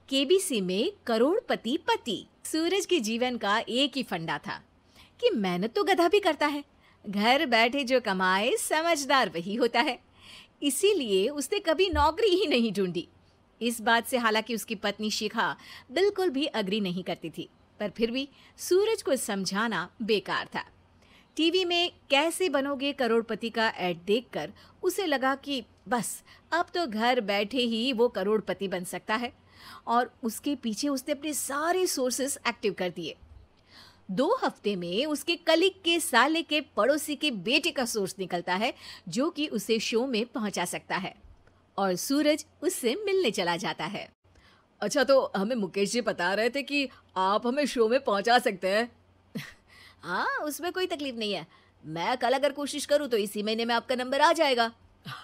KBC में करोड़पति पति। सूरज के जीवन का एक ही फंडा था कि मेहनत तो गधा भी करता है, घर बैठे जो कमाए समझदार वही होता है। इसीलिए उसने कभी नौकरी ही नहीं ढूंढी। इस बात से हालांकि उसकी पत्नी शिखा बिल्कुल भी अग्री नहीं करती थी, पर फिर भी सूरज को समझाना बेकार था। टीवी में कैसे बनोगे करोड़पति का ऐड देखकर उसे लगा कि बस अब तो घर बैठे ही वो करोड़पति बन सकता है, और उसके पीछे उसने अपने सारे सोर्सेस एक्टिव कर दिए। 2 हफ्ते में उसके कलीग के साले के पड़ोसी के बेटे का सोर्स निकलता है जो कि उसे शो में पहुंचा सकता है, और सूरज उससे मिलने चला जाता है। अच्छा, तो हमें मुकेश जी बता रहे थे कि आप हमें शो में पहुंचा सकते हैं। हाँ, उसमें कोई तकलीफ नहीं है। मैं कल अगर कोशिश करूँ तो इसी महीने में आपका नंबर आ जाएगा।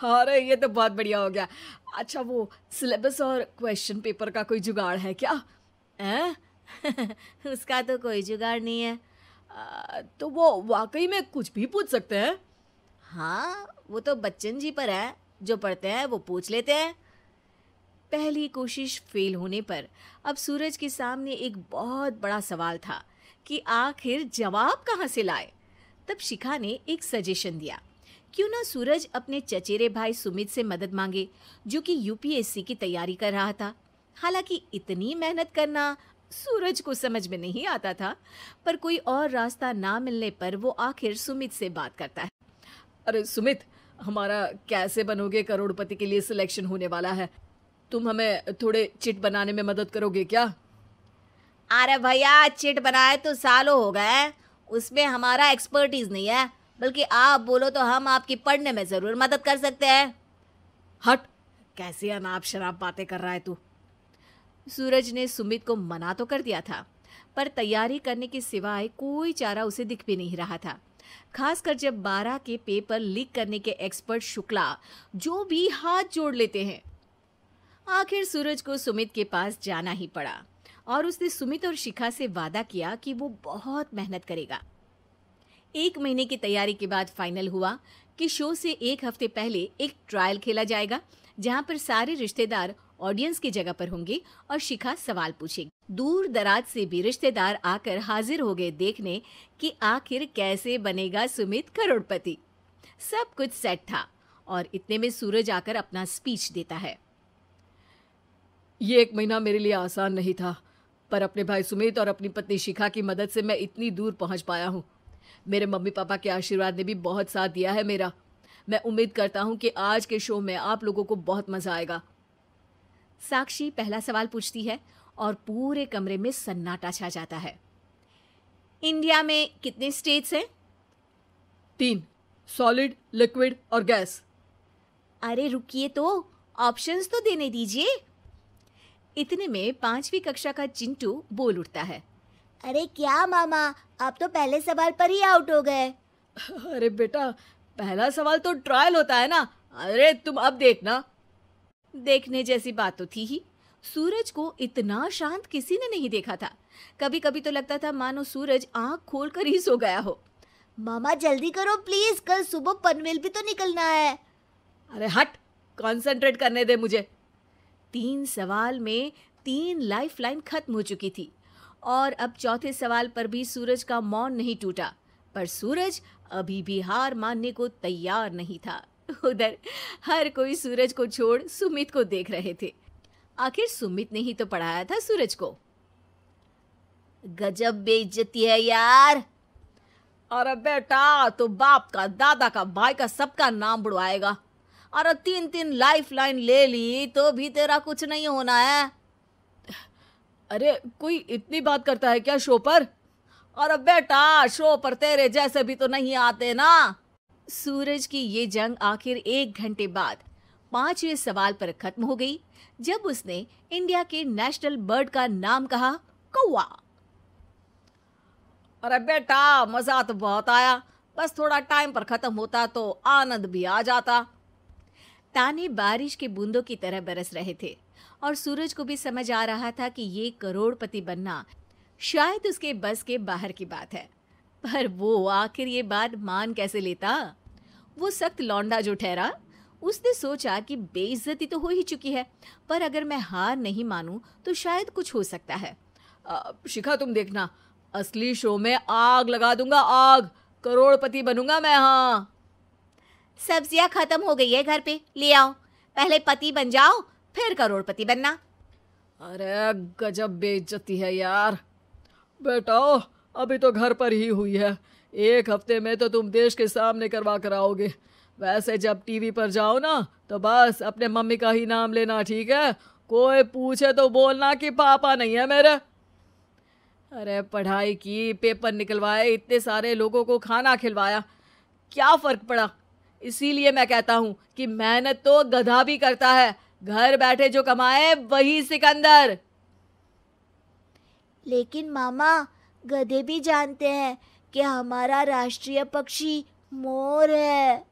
अरे ये तो बहुत बढ़िया हो गया। अच्छा, वो सिलेबस और क्वेश्चन पेपर का कोई जुगाड़ है क्या? हैं? उसका तो कोई जुगाड़ नहीं है। तो वो वाकई में कुछ भी पूछ सकते हैं? हाँ, वो तो बच्चन जी पर है, जो पढ़ते हैं वो पूछ लेते हैं। पहली कोशिश फेल होने पर अब सूरज के सामने एक बहुत बड़ा सवाल था कि आखिर जवाब कहाँ से लाए। तब शिखा ने एक सजेशन दिया, क्यों ना सूरज अपने चचेरे भाई सुमित से मदद मांगे, जो कि यूपीएससी की तैयारी कर रहा था। हालांकि इतनी मेहनत करना सूरज को समझ में नहीं आता था, पर कोई और रास्ता ना मिलने पर वो आखिर सुमित से बात करता है। अरे सुमित, हमारा कैसे बनोगे करोड़पति के लिए सिलेक्शन होने वाला है। तुम हमें थोड़े चिट बनाने में मदद करोगे क्या? अरे भैया, चिट बनाए तो सालों हो गए, उसमें हमारा एक्सपर्टीज नहीं है, बल्कि आप बोलो तो हम आपकी पढ़ने में जरूर मदद कर सकते हैं। हट, कैसी अनाप शराब बातें कर रहा है तू। सूरज ने सुमित को मना तो कर दिया था, पर तैयारी करने के सिवाय कोई चारा उसे दिख भी नहीं रहा था। खासकर जब 12 के पेपर लीक करने के एक्सपर्ट शुक्ला जो भी हाथ जोड़ लेते हैं। आखिर सूरज को सुमित के पास जाना ही पड़ा, और उसने सुमित और शिखा से वादा किया कि वो बहुत मेहनत करेगा। 1 महीने की तैयारी के बाद फाइनल हुआ कि शो से 1 हफ्ते पहले एक ट्रायल खेला जाएगा, जहां पर सारे रिश्तेदार ऑडियंस की जगह पर होंगे और शिखा सवाल पूछेगी। दूर दराज से भी रिश्तेदार आकर हाजिर हो गए देखने कि आखिर कैसे बनेगा सुमित करोड़पति। सब कुछ सेट था, और इतने में सूरज आकर अपना स्पीच देता है। ये 1 महीना मेरे लिए आसान नहीं था, पर अपने भाई सुमित और अपनी पत्नी शिखा की मदद से मैं इतनी दूर पहुंच पाया हूँ। मेरे मम्मी पापा के आशीर्वाद ने भी बहुत साथ दिया है मेरा। मैं उम्मीद करता हूँ कि आज के शो में आप लोगों को बहुत मजा आएगा। साक्षी पहला सवाल पूछती है और पूरे कमरे में सन्नाटा छा जाता है। इंडिया में कितने स्टेट्स हैं? 3, सॉलिड, लिक्विड और गैस। अरे रुकिए, तो ऑप्शंस तो देने दीजिए। इतने में 5वीं कक्षा का चिंटू बोल उठता है। अरे क्या मामा, आप तो पहले सवाल पर ही आउट हो गए। अरे बेटा, पहला सवाल तो ट्रायल होता है ना। अरे तुम अब देखना। देखने जैसी बात तो थी ही। सूरज को इतना शांत किसी ने नहीं देखा था। कभी कभी तो लगता था मानो सूरज आंख खोलकर ही सो गया हो। मामा जल्दी करो प्लीज, कल सुबह पनवेल भी तो निकलना है। अरे हट, कंसंट्रेट करने दे मुझे। 3 सवाल में 3 लाइफलाइन खत्म हो चुकी थी, और अब चौथे सवाल पर भी सूरज का मौन नहीं टूटा। पर सूरज अभी भी हार मानने को तैयार नहीं था। उधर हर कोई सूरज को छोड़ सुमित को देख रहे थे। आखिर सुमित ने ही तो पढ़ाया था सूरज को। गजब बेइज्जती है यार। अरे बेटा, तो बाप का, दादा का, भाई का, सबका नाम बुड़वाएगा। अरे 3 लाइफलाइन ले ली तो भी तेरा कुछ नहीं होना है। अरे कोई इतनी बात करता है क्या शो पर? अरे बेटा, शो पर तेरे जैसे भी तो नहीं आते ना। सूरज की ये जंग आखिर 1 घंटे बाद 5वें सवाल पर खत्म हो गई, जब उसने इंडिया के नेशनल बर्ड का नाम कहा, कौवा। अरे बेटा, मजा तो बहुत आया, बस थोड़ा टाइम पर खत्म होता तो आनंद भी आ जाता। ताने बारिश के बूंदों की तरह बरस रहे थे, और सूरज को भी समझ आ रहा था कि ये करोड़पति बनना शायद उसके बस के बाहर की बात है। पर वो आखिर ये बात मान कैसे लेता? वो सख्त लौंडा जो ठहरा, उसने सोचा कि बेइज्जती तो हो ही चुकी है, पर अगर मैं हार नहीं मानूं तो शायद कुछ हो सकता है। शिखा तुम देखना, असली शो में आग लगा दूंगा, आग, करोड़पति बनूंगा मैं। हाँ, सब्जियां खत्म हो गई है घर पे, ले आओ। पहले पति बन जाओ, फिर करोड़पति बनना। अरे गजब बेइज्जती है यार। बेटा अभी तो घर पर ही हुई है, 1 हफ्ते में तो तुम देश के सामने करवा कर आओगे। वैसे जब टीवी पर जाओ ना तो बस अपने मम्मी का ही नाम लेना, ठीक है? कोई पूछे तो बोलना कि पापा नहीं है मेरे। अरे पढ़ाई की, पेपर निकलवाए, इतने सारे लोगों को खाना खिलवाया, क्या फर्क पड़ा? इसीलिए मैं कहता हूँ कि मेहनत तो गधा भी करता है, घर बैठे जो कमाए वही सिकंदर। लेकिन मामा, गधे भी जानते हैं कि हमारा राष्ट्रीय पक्षी मोर है।